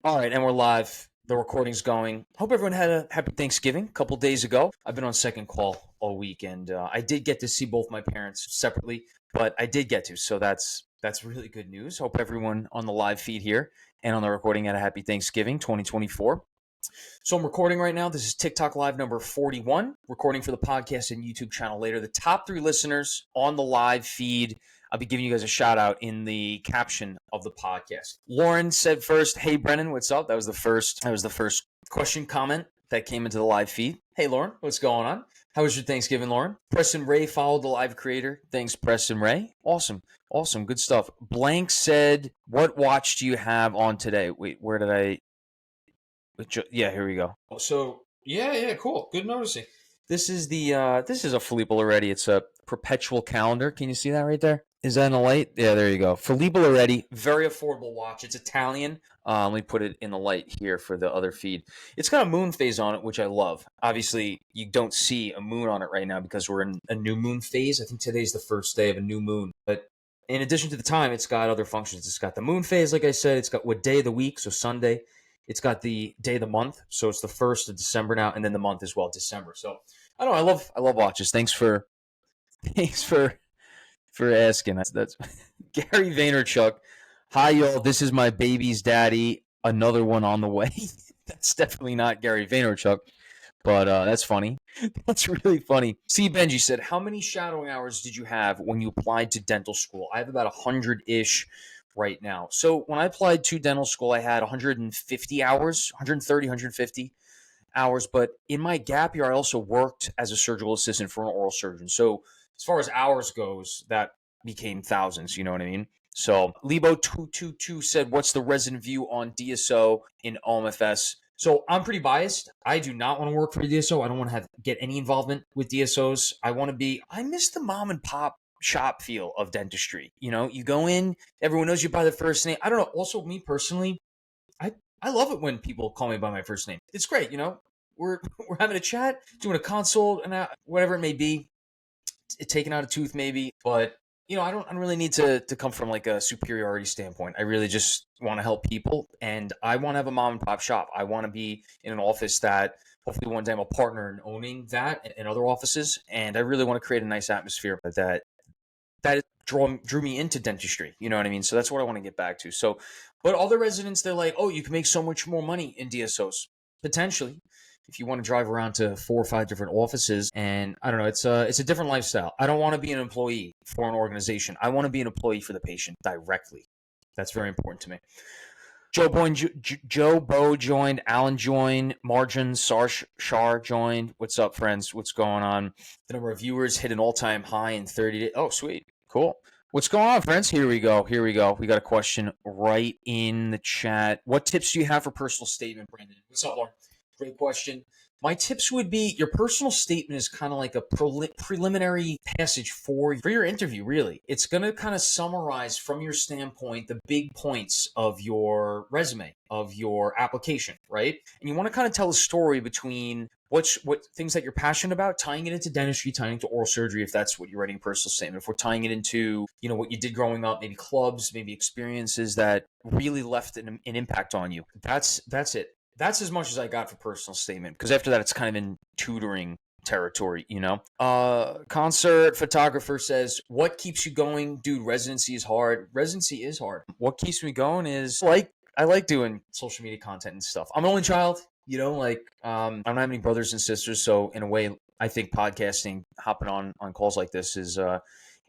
All right, and we're live. The recording's going. Hope everyone had a happy Thanksgiving a couple days ago. I've been on second call all week, and I did get to see both my parents separately, but I did get to, so that's really good news. Hope everyone on the live feed here and on the recording had a happy Thanksgiving 2024. So I'm recording right now. This is TikTok Live number 41, recording for the podcast and YouTube channel later. The top 3 listeners on the live feed, I'll be giving you guys a shout out in the caption of the podcast. Lauren said first, "Hey Brennan, what's up?" That was the first question comment that came into the live feed. Hey Lauren, what's going on? How was your Thanksgiving, Lauren? Preston Ray followed the live creator. Thanks, Preston Ray. Awesome. Good stuff. Blank said, "What watch do you have on today?" Wait, where did I? Yeah, here we go. So yeah, cool. Good noticing. This is a Filippo Loretti. It's a perpetual calendar. Can you see that right there? Is that in the light? Yeah, there you go. Filippo Loretti, very affordable watch. It's Italian. Let me put it in the light here for the other feed. It's got a moon phase on it, which I love. Obviously, you don't see a moon on it right now because we're in a new moon phase. I think today's the first day of a new moon. But in addition to the time, it's got other functions. It's got the moon phase, like I said. It's got what day of the week, so Sunday. It's got the day of the month, so it's the 1st of December now, and then the month as well, December. So I don't know. I love watches. Thanks for asking. That's Gary Vaynerchuk. Hi y'all. This is my baby's daddy. Another one on the way. That's definitely not Gary Vaynerchuk, but that's funny. That's really funny. Cbenji said, "How many shadowing hours did you have when you applied to dental school?" I have about 100-ish right now. So when I applied to dental school, I had 150 hours, 130, 150 hours. But in my gap year, I also worked as a surgical assistant for an oral surgeon. So as far as hours goes, that became thousands. You know what I mean? So Lebo222 said, "What's the resident view on DSO in OMFS?" So I'm pretty biased. I do not want to work for a DSO. I don't want to get any involvement with DSOs. I miss the mom and pop shop feel of dentistry. You know, you go in, everyone knows you by the first name. I don't know. Also, me personally, I love it when people call me by my first name. It's great. You know, we're having a chat, doing a consult, and whatever it may be, taking out a tooth maybe. But you know, I don't really need to come from like a superiority standpoint. I really just want to help people, and I want to have a mom and pop shop. I want to be in an office that hopefully one day I'm a partner in owning that and other offices, and I really want to create a nice atmosphere that drew me into dentistry. You know what I mean? So that's what I want to get back to. So, but other residents, they're like, "Oh, you can make so much more money in DSOs potentially if you want to drive around to 4 or 5 different offices." And I don't know, it's a different lifestyle. I don't want to be an employee for an organization. I want to be an employee for the patient directly. That's very important to me. Joe Bo joined, Alan joined, Margin Shar joined. What's up, friends? What's going on? The number of viewers hit an all-time high in 30 days. Oh, sweet. Cool. What's going on, friends? Here we go. We got a question right in the chat. What tips do you have for personal statement, Brandon? What's up, Lauren? Great question. My tips would be your personal statement is kind of like a preliminary passage for your interview, really. It's going to kind of summarize from your standpoint the big points of your resume, of your application, right? And you want to kind of tell a story between what things that you're passionate about, tying it into dentistry, tying it into oral surgery, if that's what you're writing a personal statement. If we're tying it into, you know, what you did growing up, maybe clubs, maybe experiences that really left an impact on you. That's it. That's as much as I got for personal statement, because after that, it's kind of in tutoring territory, you know? Concert photographer says, "What keeps you going?" Dude, residency is hard. Residency is hard. What keeps me going is I like doing social media content and stuff. I'm an only child, you know, like I don't have any brothers and sisters. So in a way, I think podcasting, hopping on calls like this is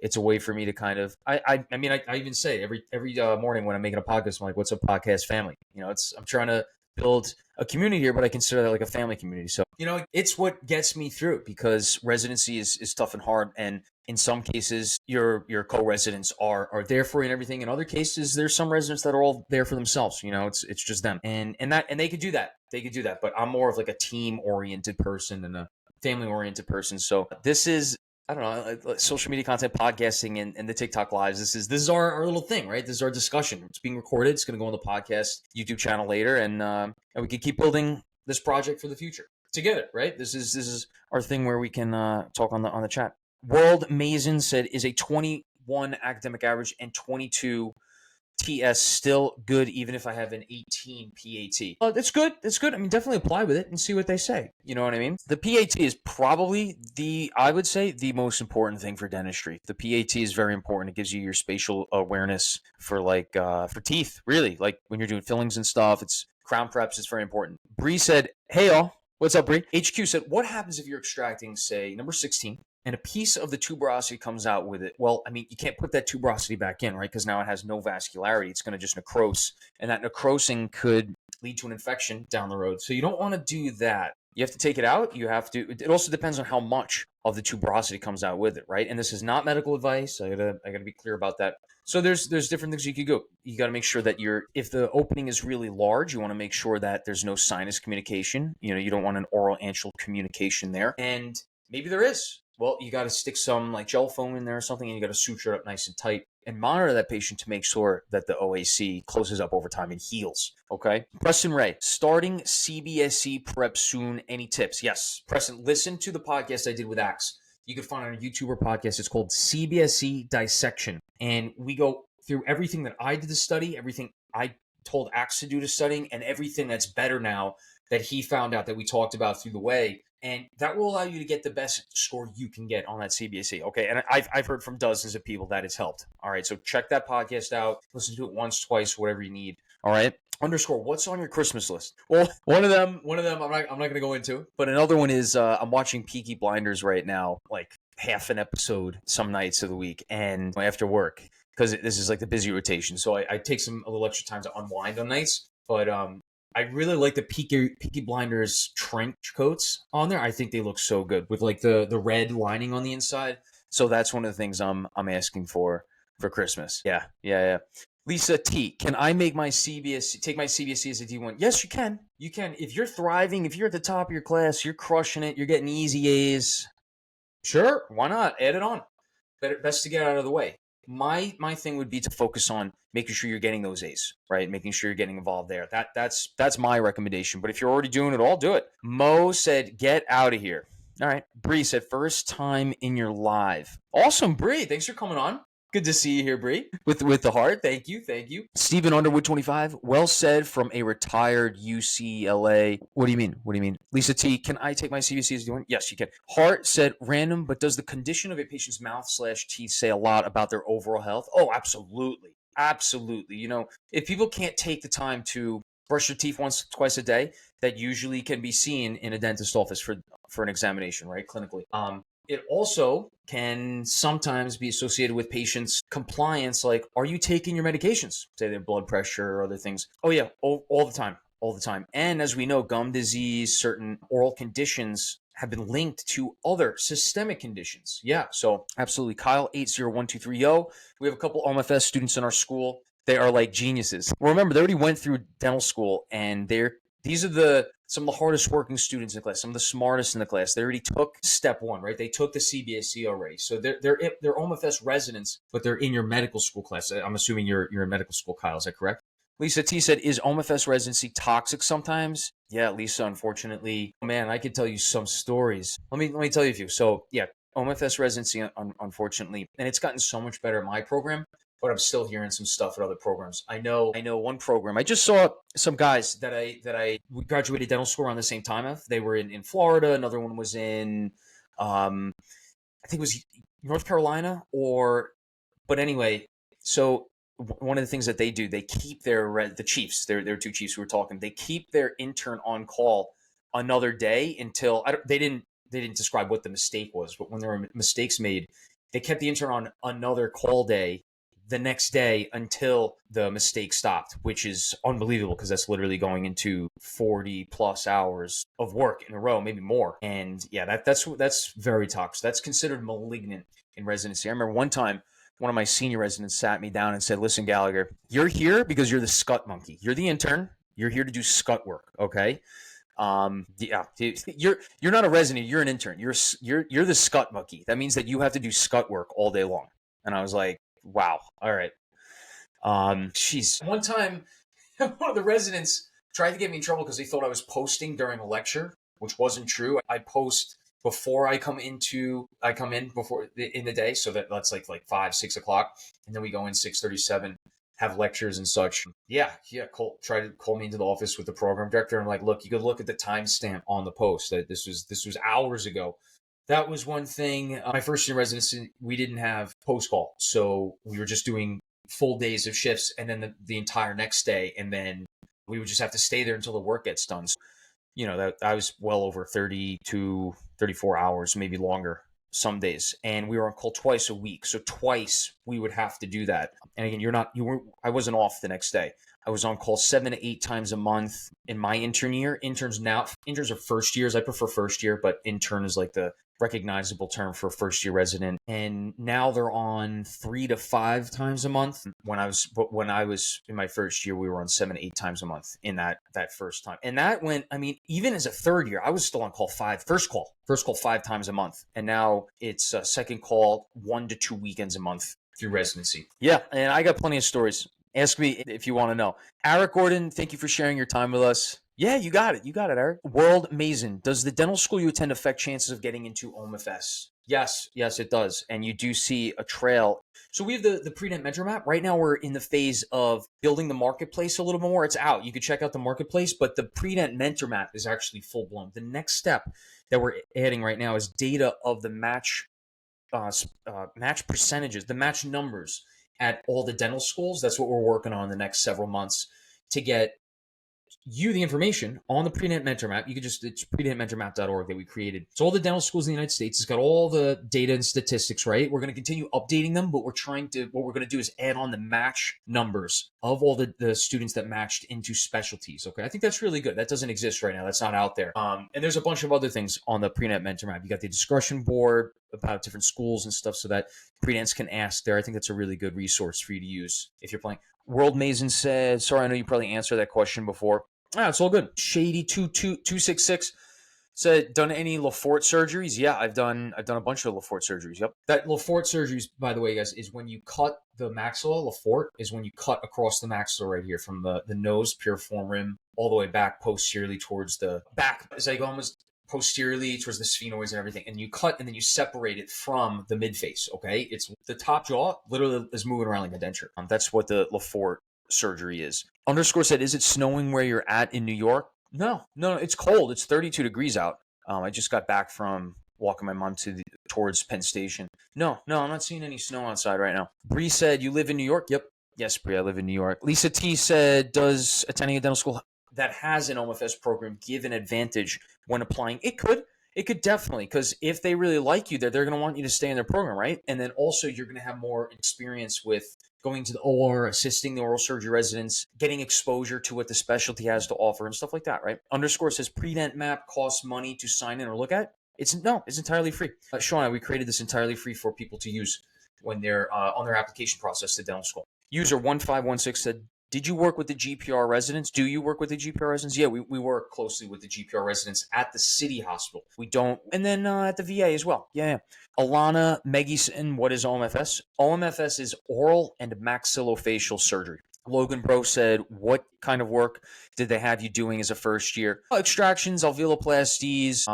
it's a way for me to kind of I mean I even say every morning when I'm making a podcast, I'm like, "What's up, podcast family?" You know, I'm trying to build a community here, but I consider that like a family community. So, you know, it's what gets me through, because residency is tough and hard. And in some cases, your co-residents are there for you and everything. In other cases, there's some residents that are all there for themselves. You know, it's just them. And they could do that. They could do that. But I'm more of like a team-oriented person and a family-oriented person. So this is, I don't know, social media content, podcasting, and the TikTok lives. This is our little thing, right? This is our discussion. It's being recorded. It's going to go on the podcast YouTube channel later, and we can keep building this project for the future together, right? This is our thing where we can talk on the chat. WorldMason said, "Is a 21 academic average and 22 TS still good even if I have an 18 PAT. That's good. That's good. I mean, definitely apply with it and see what they say. You know what I mean? The PAT is probably I would say, the most important thing for dentistry. The PAT is very important. It gives you your spatial awareness for for teeth, really. Like when you're doing fillings and stuff, it's crown preps. It's very important. Bree said, hey, all. What's up, Bree? HQ said, what happens if you're extracting, say, number 16, and a piece of the tuberosity comes out with it? Well, I mean, you can't put that tuberosity back in, right? Because now it has no vascularity. It's going to just necrose. And that necrosing could lead to an infection down the road. So you don't want to do that. You have to take it out. You have to. It also depends on how much of the tuberosity comes out with it, right? And this is not medical advice. I gotta be clear about that. So there's different things you could go. You got to make sure that if the opening is really large, you want to make sure that there's no sinus communication. You know, you don't want an oral anal communication there. And maybe there is. Well, you got to stick some like gel foam in there or something, and you got to suture it up nice and tight and monitor that patient to make sure that the OAC closes up over time and heals. Okay. Preston Ray, starting CBSC prep soon. Any tips? Yes. Preston, listen to the podcast I did with Axe. You can find it on a YouTuber podcast. It's called CBSC Dissection. And we go through everything that I did to study, everything I told Axe to do to studying, and everything that's better now that he found out that we talked about through the way. And that will allow you to get the best score you can get on that CBSC. Okay. And I've heard from dozens of people that it's helped. All right. So check that podcast out. Listen to it once, twice, whatever you need. All right. Underscore, what's on your Christmas list? Well, one of them I'm not going to go into, but another one is I'm watching Peaky Blinders right now, like half an episode some nights of the week and after work, because this is like the busy rotation. So I take a little extra time to unwind on nights, but I really like the Peaky Blinders trench coats on there. I think they look so good with like the red lining on the inside. So that's one of the things I'm asking for Christmas. Yeah. Lisa T, can I make my take my CBSC as a D1? Yes, you can. You can. If you're thriving, if you're at the top of your class, you're crushing it, you're getting easy A's. Sure, why not? Add it on. Best to get out of the way. My thing would be to focus on making sure you're getting those A's, right? Making sure you're getting involved there. That's my recommendation. But if you're already doing it all, do it. Mo said, get out of here. All right. Bree said, first time in your live. Awesome, Bree. Thanks for coming on. Good to see you here, Bree. With the heart. Thank you. Stephen Underwood 25. Well said from a retired UCLA. What do you mean? Lisa T, can I take my CBC as doing? Yes, you can. Hart said random, but does the condition of a patient's mouth/teeth say a lot about their overall health? Oh, absolutely. Absolutely. You know, if people can't take the time to brush their teeth once, twice a day, that usually can be seen in a dentist office for an examination, right? Clinically. It also can sometimes be associated with patients' compliance, like, are you taking your medications? Say their blood pressure or other things. Oh yeah, all the time. And as we know, gum disease, certain oral conditions have been linked to other systemic conditions. Yeah, so absolutely. Kyle 80123, yo, we have a couple OMFS students in our school. They are like geniuses. Well, remember, they already went through dental school, and these are some of the hardest working students in the class, some of the smartest in the class. They already took step one, right? They took the CBSC already. So they're OMFS residents, but they're in your medical school class. I'm assuming you're in medical school, Kyle. Is that correct? Lisa T said, is OMFS residency toxic sometimes? Yeah, Lisa, unfortunately. Man, I could tell you some stories. Let me tell you a few. So yeah, OMFS residency, unfortunately, and it's gotten so much better in my program, but I'm still hearing some stuff at other programs. I know one program. I just saw some guys that we graduated dental school around the same time of. They were in Florida. Another one was in, I think it was North Carolina but anyway, so one of the things that they do, they keep the chiefs, their two chiefs who were talking, they keep their intern on call another day until, they didn't describe what the mistake was, but when there were mistakes made, they kept the intern on another call day the next day until the mistake stopped, which is unbelievable because that's literally going into 40 plus hours of work in a row, maybe more. And yeah, that's very toxic. That's considered malignant in residency. I remember one time, one of my senior residents sat me down and said, listen, Gallagher, you're here because you're the scut monkey. You're the intern. You're here to do scut work. Okay. Yeah, you're not a resident. You're an intern. You're the scut monkey. That means that you have to do scut work all day long. And I was like, wow. All right. Jeez. One time, one of the residents tried to get me in trouble because they thought I was posting during a lecture, which wasn't true. I post before I come in before in the day. So that's like 5, 6 o'clock. And then we go in 6:37. have lectures and such. Yeah. Try to call me into the office with the program director. I'm like, look, you could look at the timestamp on the post that this was hours ago. That was one thing. My first year in residency, we didn't have post call, so we were just doing full days of shifts, and then the entire next day, and then we would just have to stay there until the work gets done. So, that I was well over 30 to 34 hours, maybe longer some days, and we were on call twice a week. So twice we would have to do that. And again, I wasn't off the next day. I was on call 7 to 8 times a month in my intern year. Interns are first years. I prefer first year, but intern is like the recognizable term for first year resident. And now they're on 3 to 5 times a month. When I was in my first year, we were on 7 to 8 times a month in that first time. And that went, even as a third year, I was still on call first call 5 times a month. And now it's second call 1 to 2 weekends a month through residency. Yeah. And I got plenty of stories. Ask me if you want to know. Eric Gordon, thank you for sharing your time with us. Yeah, you got it, Eric. WorldMason, does the dental school you attend affect chances of getting into OMFS? Yes, it does. And you do see a trail. So we have the pre-dent mentor map. Right now we're in the phase of building the marketplace a little more. It's out. You can check out the marketplace, but the pre-dent mentor map is actually full blown. The next step that we're adding right now is data of the match percentages, the match numbers at all the dental schools. That's what we're working on the next several months to get you the information on the pre-dent mentor map. It's predentmentormap.org that we created. It's all the dental schools in the United States. It's got all the data and statistics, right? We're going to continue updating them, but what we're going to do is add on the match numbers of all the students that matched into specialties. Okay. I think that's really good. That doesn't exist right now. That's not out there. And there's a bunch of other things on the pre-dent mentor map. You got the discussion board about different schools and stuff so that pre-dents can ask there. I think that's a really good resource for you to use if you're playing. WorldMason said, sorry, I know you probably answered that question before. It's all good. Shady22266 said, done any Lafort surgeries? Yeah, I've done a bunch of Lafort surgeries. Yep. That Lafort surgeries, by the way, guys, is when you cut the maxilla. Lafort is when you cut across the maxilla right here from the nose, piriform rim, all the way back posteriorly towards the back. Zygomas posteriorly towards the sphenoids and everything, and you cut and then you separate it from the midface. Okay, it's the top jaw literally is moving around like a denture. That's what the Lafort surgery is. Underscore said, is it snowing where you're at in New York? No, it's cold. It's 32 degrees out. I just got back from walking my mom towards Penn Station. No, I'm not seeing any snow outside right now. Bree said, you live in New York? Yep. Yes, Bree, I live in New York. Lisa T said, does attending a dental school that has an OMFS program give an advantage when applying? It could definitely, because if they really like you, they're going to want you to stay in their program, right? And then also you're going to have more experience with going to the OR, assisting the oral surgery residents, getting exposure to what the specialty has to offer and stuff like that, right? Underscore says, pre-dent map costs money to sign in or look at? It's entirely free. Shauna, we created this entirely free for people to use when they're on their application process to dental school. User 1516 said, did you work with the GPR residents? Do you work with the GPR residents? Yeah, we work closely with the GPR residents at the city hospital. We don't. And then at the VA as well. Yeah. Alana Megison, what is OMFS? OMFS is oral and maxillofacial surgery. Logan Bro said, what kind of work did they have you doing as a first year? Extractions, alveoloplasties,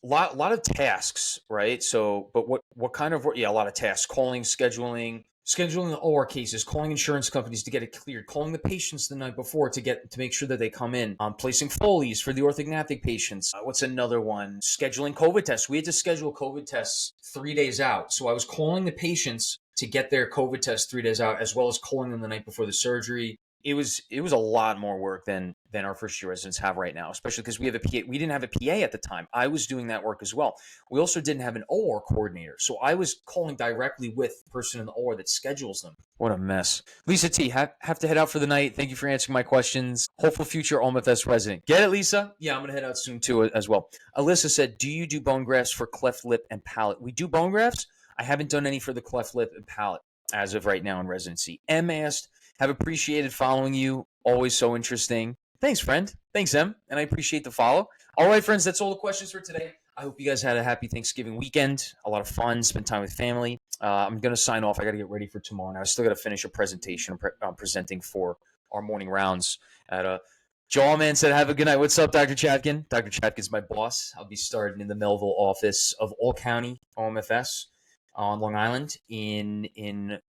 lot of tasks, right? So, but what kind of work? Yeah, a lot of tasks. Calling, scheduling the OR cases, calling insurance companies to get it cleared, calling the patients the night before to make sure that they come in, placing Foleys for the orthognathic patients. What's another one? Scheduling COVID tests. We had to schedule COVID tests 3 days out. So I was calling the patients to get their COVID test 3 days out, as well as calling them the night before the surgery. It was a lot more work than our first year residents have right now, especially because we have a PA. We didn't have a PA at the time. I was doing that work as well. We also didn't have an OR coordinator. So I was calling directly with the person in the OR that schedules them. What a mess. Lisa T, have to head out for the night. Thank you for answering my questions. Hopeful future OMFS resident. Get it, Lisa? Yeah, I'm going to head out soon too as well. Alyssa said, do you do bone grafts for cleft lip and palate? We do bone grafts. I haven't done any for the cleft lip and palate as of right now in residency. M asked, have appreciated following you. Always so interesting. Thanks, friend. Thanks, Em. And I appreciate the follow. All right, friends, that's all the questions for today. I hope you guys had a happy Thanksgiving weekend. A lot of fun, spend time with family. I'm going to sign off. I got to get ready for tomorrow. Now, I still got to finish a presentation I'm presenting for our morning rounds at Jawman said, have a good night. What's up, Dr. Chatkin? Dr. Chatkin's my boss. I'll be starting in the Melville office of All County OMFS on Long Island in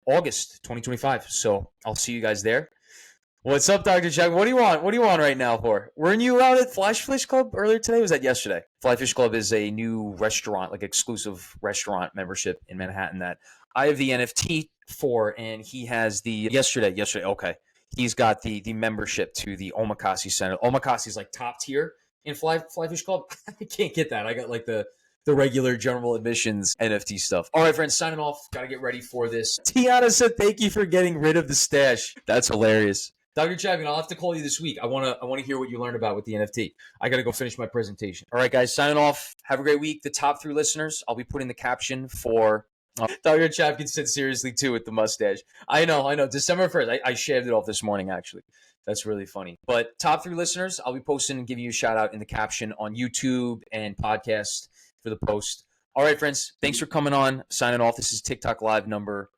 August 2025. So I'll see you guys there. What's up, Dr. Jack? What do you want? What do you want right now for? Weren't you out at Fly Fish Club earlier today? Was that yesterday? Fly Fish Club is a new restaurant, like exclusive restaurant membership in Manhattan that I have the NFT for, and he has the yesterday. Okay, he's got the membership to the Omakase Center. Omakase is like top tier in Fly Fish Club. I can't get that. I got like the regular general admissions NFT stuff. All right, friends, signing off. Got to get ready for this. Tiana said, "Thank you for getting rid of the stash." That's hilarious. Dr. Chapman, I'll have to call you this week. I want to hear what you learned about with the NFT. I got to go finish my presentation. All right, guys, signing off. Have a great week. The top 3 listeners, I'll be putting the caption for Dr. Chapman said seriously too with the mustache. I know. December 1st. I shaved it off this morning, actually. That's really funny. But top 3 listeners, I'll be posting and giving you a shout out in the caption on YouTube and podcast for the post. All right, friends. Thanks for coming on. Signing off. This is TikTok Live number